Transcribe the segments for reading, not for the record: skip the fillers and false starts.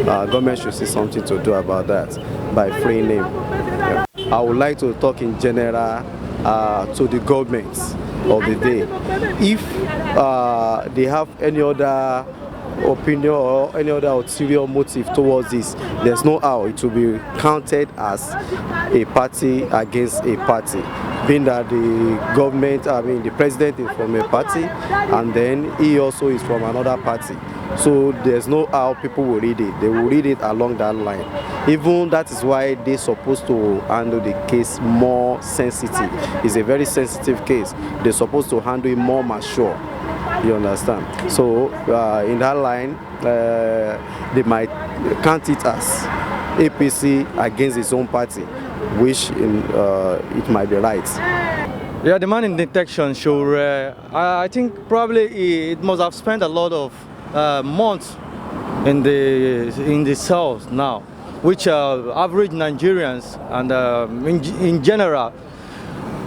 Government should see something to do about that by freeing him. Yeah. I would like to talk in general to the government of the day. If they have any other opinion or any other ulterior motive towards this, there's no how it will be counted as a party against a party, being that the government, the president is from a party and then he also is from another party. So there's no how people will read it. They will read it along that line. Even that is why they're supposed to handle the case more sensitive. It's a very sensitive case. They're supposed to handle it more mature. You understand? So in that line, they might count it as APC against its own party, which it might be right. Yeah, the man in detection, Sowore, I think probably it must have spent a lot of months in the cells now, which average Nigerians and in general,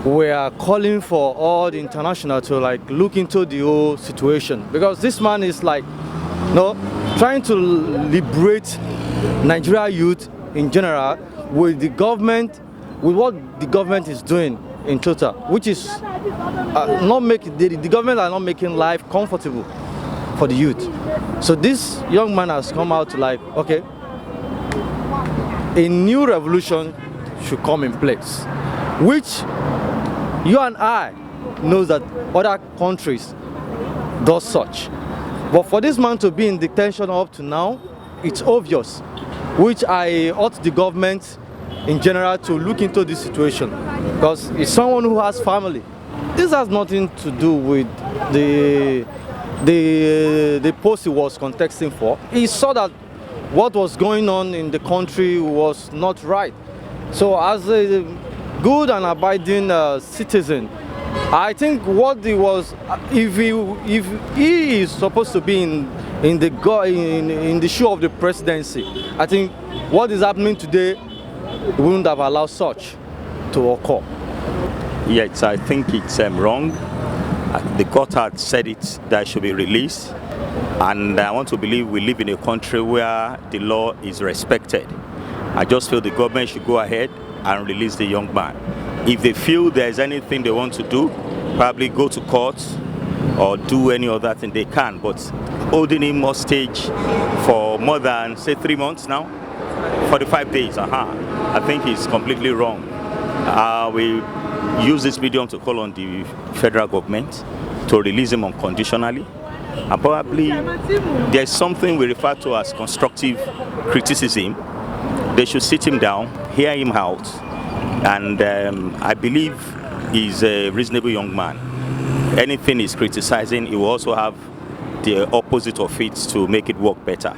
we are calling for all the international to look into the whole situation, because this man is trying to liberate Nigeria youth in general with the government, with what the government is doing in total, which is not making the government are not making life comfortable for the youth. So this young man has come out okay, a new revolution should come in place, which you and I knows that other countries do such. But for this man to be in detention up to now, it's obvious, which I urge the government in general to look into this situation, because it's someone who has family. This has nothing to do with the post he was contesting for. He saw that what was going on in the country was not right. So as a good and abiding citizen, I think what he was, if he is supposed to be in the shoe of the presidency, I think what is happening today wouldn't have allowed such to occur. Yes, I think it's wrong. The court had said it that it should be released, and I want to believe we live in a country where the law is respected. I just feel the government should go ahead and release the young man. If they feel there's anything they want to do, probably go to court or do any other thing they can, but holding him hostage for more than, say, 3 months now, 45 days, I think it's completely wrong. We use this medium to call on the federal government to release him unconditionally, and probably there's something we refer to as constructive criticism. They should sit him down, hear him out, and I believe he's a reasonable young man. Anything he's criticizing, he will also have the opposite of it to make it work better.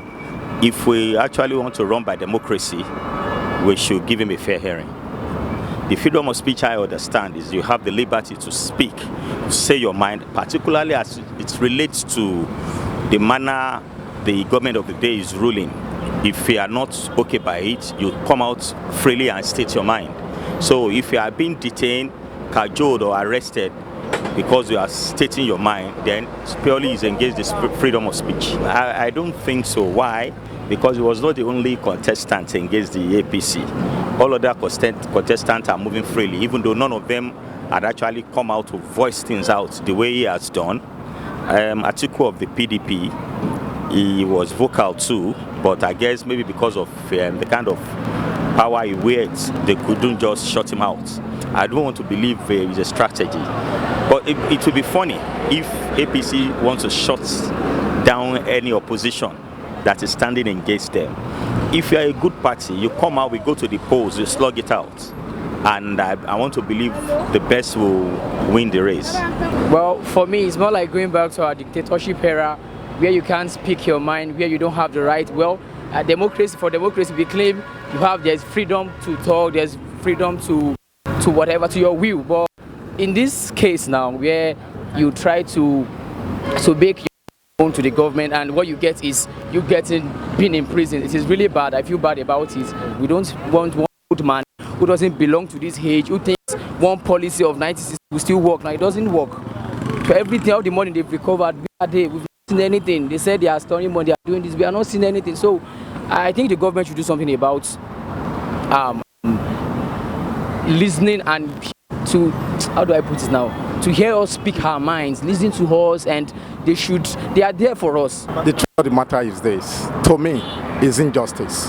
If we actually want to run by democracy, we should give him a fair hearing. The freedom of speech, I understand, is you have the liberty to speak, to say your mind, particularly as it relates to the manner the government of the day is ruling. If you are not okay by it, you come out freely and state your mind. So if you are being detained, cajoled or arrested because you are stating your mind, then purely is engaged in freedom of speech. I don't think so. Why? Because he was not the only contestant engaged the APC. All other contestants are moving freely, even though none of them had actually come out to voice things out the way he has done. Atiku of the PDP, he was vocal too, but I guess maybe because of the kind of power he wields, they couldn't just shut him out. I don't want to believe it's a strategy. But it would be funny if APC wants to shut down any opposition that is standing against them. If you are a good party, you come out, we go to the polls, you slug it out. And I want to believe the best will win the race. Well, for me, it's more like going back to our dictatorship era, where you can't speak your mind, where you don't have the right. Well, for democracy, we claim there's freedom to talk, there's freedom to whatever, to your will. But in this case now, where you try to bake your own to the government, and what you get is you being in prison, it is really bad. I feel bad about it. We don't want one good man who doesn't belong to this age, who thinks one policy of 96 will still work. Now it doesn't work. So everything, all the money they've recovered, we've seen anything. They said they are storing money, they are doing this. We are not seeing anything. So I think the government should do something about listening and to, how do I put it now? To hear us speak our minds, listen to us, and they are there for us. The truth of the matter is this, to me, is injustice.